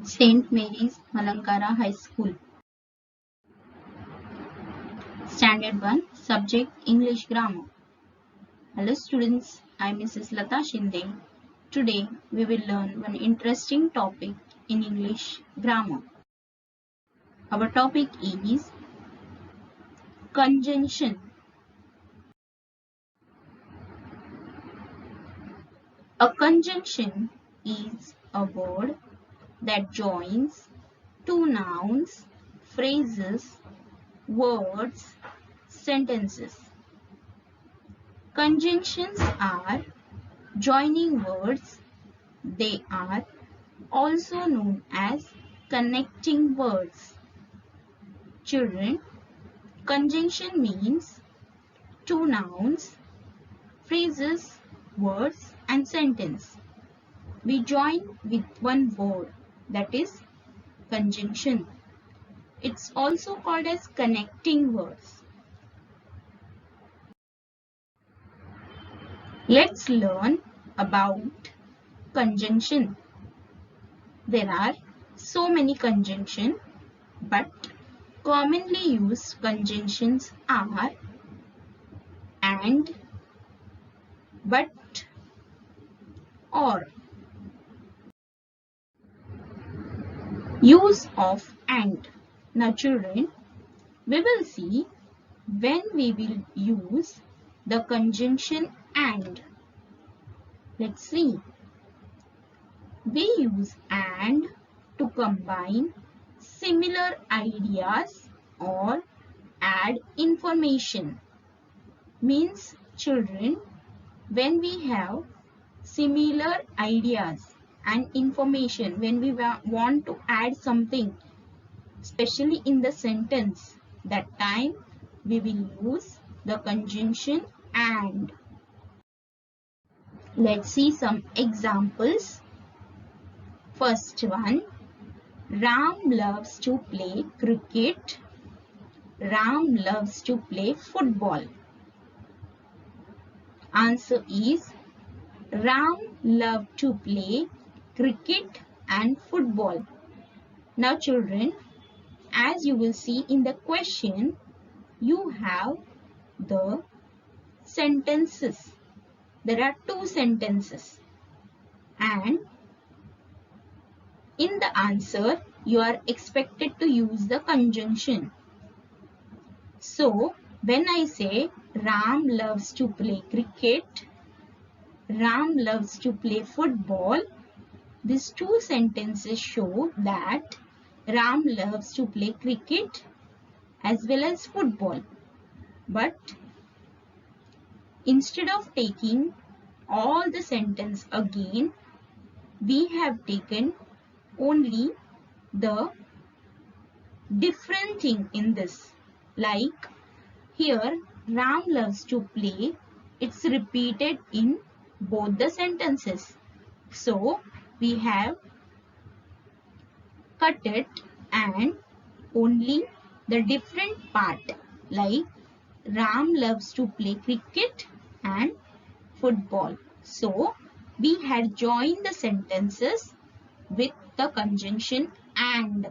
Saint Mary's Malankara High School. Standard 1 Subject English Grammar. Hello students, I am Mrs. Lata Shinde. Today we will learn one interesting topic in English grammar. Our topic is conjunction. A conjunction is a word that joins two nouns, phrases, words, sentences. Conjunctions are joining words. They are also known as connecting words. Children, conjunction means two nouns, phrases, words and sentence. We join with one word, that is conjunction. It's also called as connecting words. Let's learn about conjunction. There are so many conjunctions, but commonly used conjunctions are and, but, or. Use of and. Now children, we will see when we will use the conjunction and. Let's see. We use and to combine similar ideas or add information. Means children, when we have similar ideas and information, when we want to add something, especially in the sentence, that time we will use the conjunction and. Let's see some examples. First one, Ram loves to play cricket. Ram loves to play football. Answer is Ram loves to play cricket and football. Now children, as you will see in the question, you have the sentences. There are two sentences and in the answer you are expected to use the conjunction. So when I say Ram loves to play cricket, Ram loves to play football, these two sentences show that Ram loves to play cricket as well as football. But instead of taking all the sentence again, we have taken only the different thing in this. Like here, Ram loves to play, it's repeated in both the sentences. So we have cut it and only the different part, like Ram loves to play cricket and football. So we had joined the sentences with the conjunction and.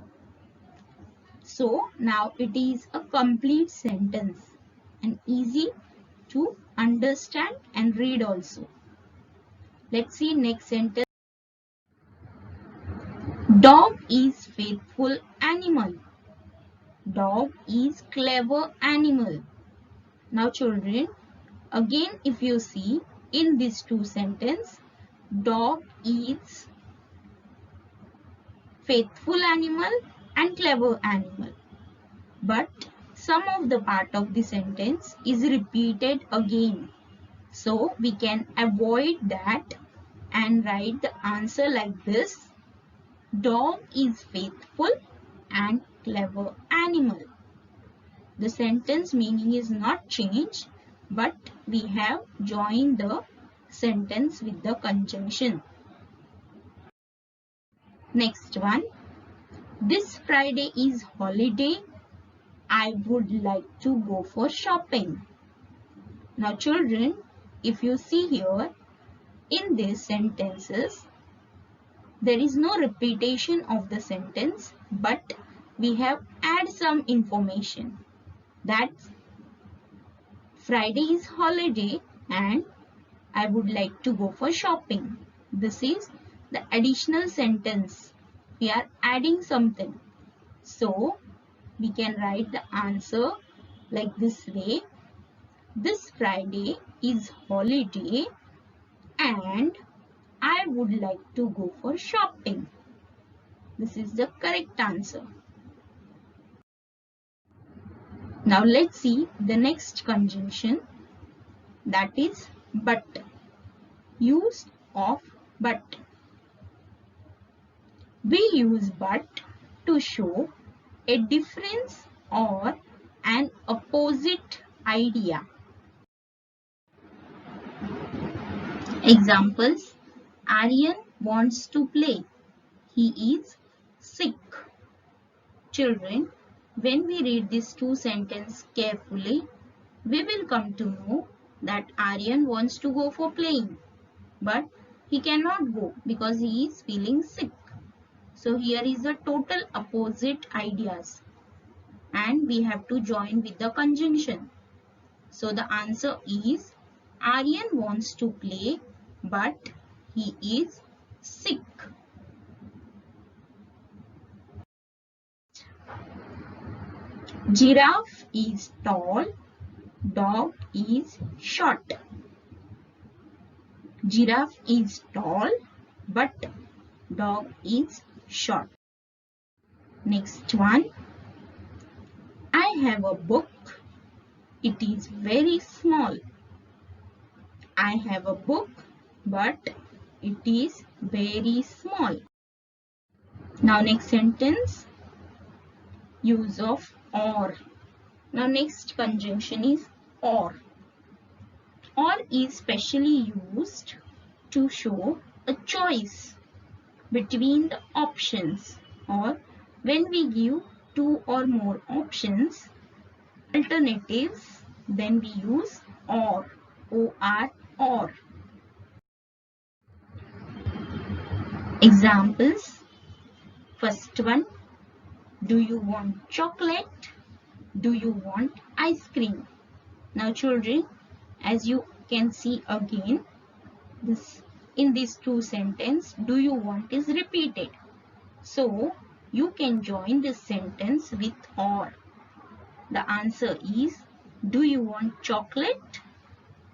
So now it is a complete sentence and easy to understand and read also. Let's see next sentence. Dog is faithful animal. Dog is clever animal. Now children, again if you see in these two sentences, dog is faithful animal and clever animal. But some of the part of the sentence is repeated again. So we can avoid that and write the answer like this. Dog is faithful and clever animal. The sentence meaning is not changed, but we have joined the sentence with the conjunction. Next one. This Friday is holiday. I would like to go for shopping. Now children, if you see here, in these sentences, There is no repetition of the sentence, but we have add some information. That's Friday is holiday and I would like to go for shopping. This is the additional sentence. We are adding something. So we can write the answer like this way. This Friday is holiday and I would like to go for shopping. This is the correct answer. Now let's see the next conjunction, that is but. Use of but. We use but to show a difference or an opposite idea. Examples: Aryan wants to play. He is sick. Children, when we read these two sentences carefully, we will come to know that Aryan wants to go for playing, but he cannot go because he is feeling sick. So here is the total opposite ideas and we have to join with the conjunction. So the answer is Aryan wants to play but he is sick. Giraffe is tall, dog is short. Giraffe is tall but dog is short. Next one. I have a book. It is very small. I have a book but it is very small. Now next sentence. Use of or. Now next conjunction is or. Or is specially used to show a choice between the options, or when we give two or more options, alternatives, then we use or, or. Examples. First one, do you want chocolate? Do you want ice cream? Now children, as you can see again, in these two sentences, do you want is repeated. So you can join this sentence with or. The answer is, do you want chocolate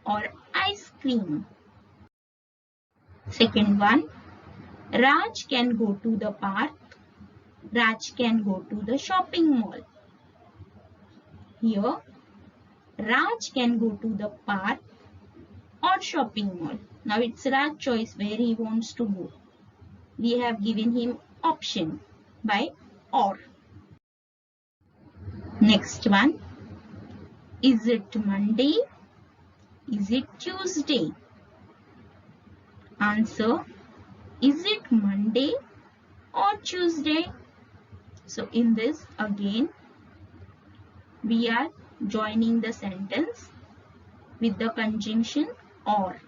or ice cream? Second one, Raj can go to the park. Raj can go to the shopping mall. Here, Raj can go to the park or shopping mall. Now it's Raj's choice where he wants to go. We have given him option by or. Next one, is it Monday? Is it Tuesday? Answer, is it Monday or Tuesday? So in this again, we are joining the sentence with the conjunction or.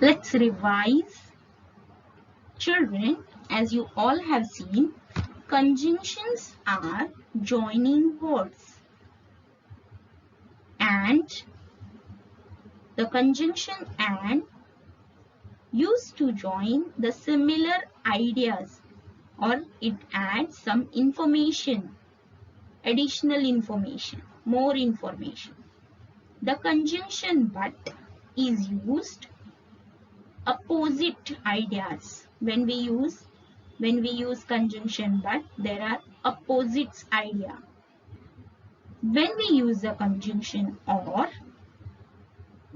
Let's revise. Children, as you all have seen, conjunctions are joining words. And the conjunction and used to join the similar ideas, or it adds some information, additional information, more information. The conjunction but is used opposite ideas. When we use conjunction but, there are opposites idea. When we use the conjunction or,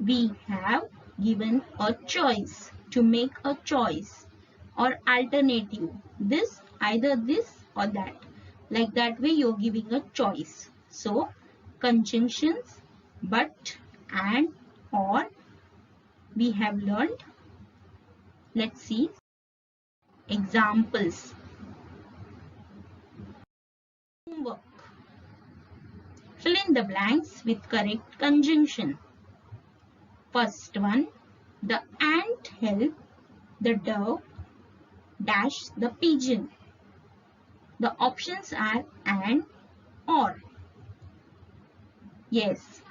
we have given a choice, to make a choice or alternative. This, either this or that. Like that way you're giving a choice. So conjunctions but and or we have learned. Let's see examples. Homework. Fill in the blanks with correct conjunction. First one, The ant helped the dove dash the pigeon. The options are and or. Yes,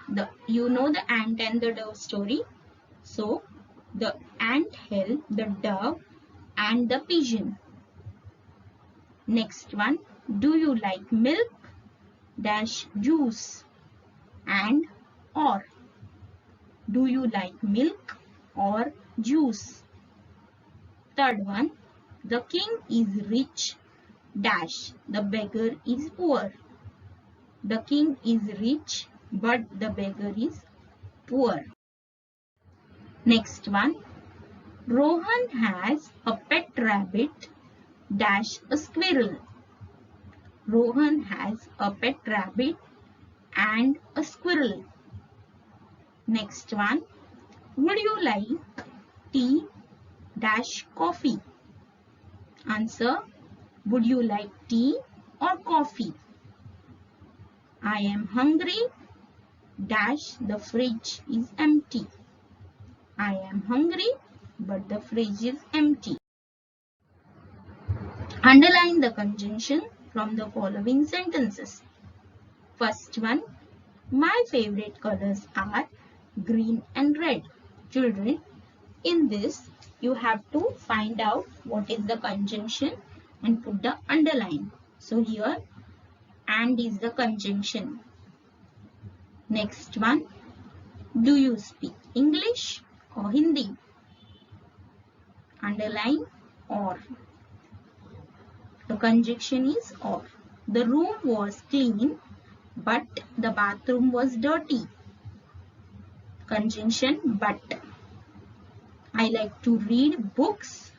you know the ant and the dove story. So the ant helped the dove and the pigeon. Next one, do you like milk dash juice and or. Do you like milk or juice? Third one, the king is rich dash the beggar is poor. The king is rich but the beggar is poor. Next one, Rohan has a pet rabbit dash a squirrel. Rohan has a pet rabbit and a squirrel. Next one, would you like tea dash coffee? Answer, would you like tea or coffee? I am hungry dash the fridge is empty. I am hungry but the fridge is empty. Underline the conjunction from the following sentences. First one, my favorite colors are green and red. Children, in this you have to find out what is the conjunction and put the underline. So here and is the conjunction. Next one, do you speak English or Hindi? Underline or. The conjunction is or. The room was clean but the bathroom was dirty. Conjunction but. I like to read books,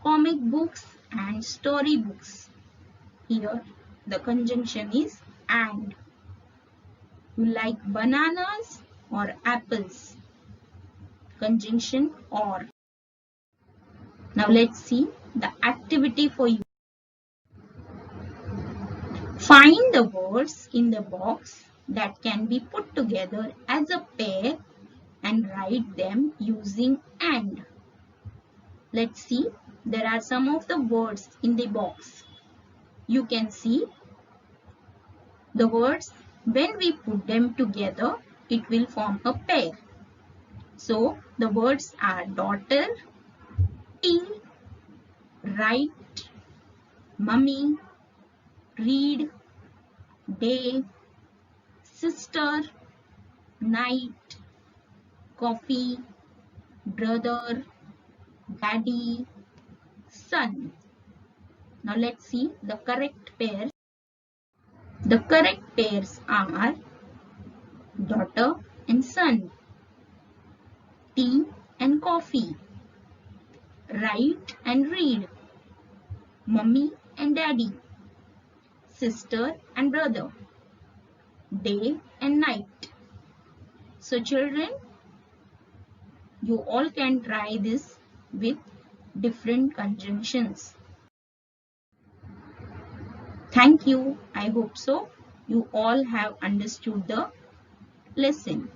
comic books and story books. Here the conjunction is and. You like bananas or apples? Conjunction or. Now let's see the activity for you. Find the words in the box that can be put together as a pair and write them using and. Let's see, there are some of the words in the box. You can see the words, when we put them together, it will form a pair. So, the words are daughter, tea, write, mummy, read, day, sister, night, coffee, brother, daddy, son. Now let's see the correct pairs. The correct pairs are daughter and son, tea and coffee, write and read, mummy and daddy, sister and brother, day and night. So children, you all can try this with different conjunctions. Thank you. I hope so. You all have understood the lesson.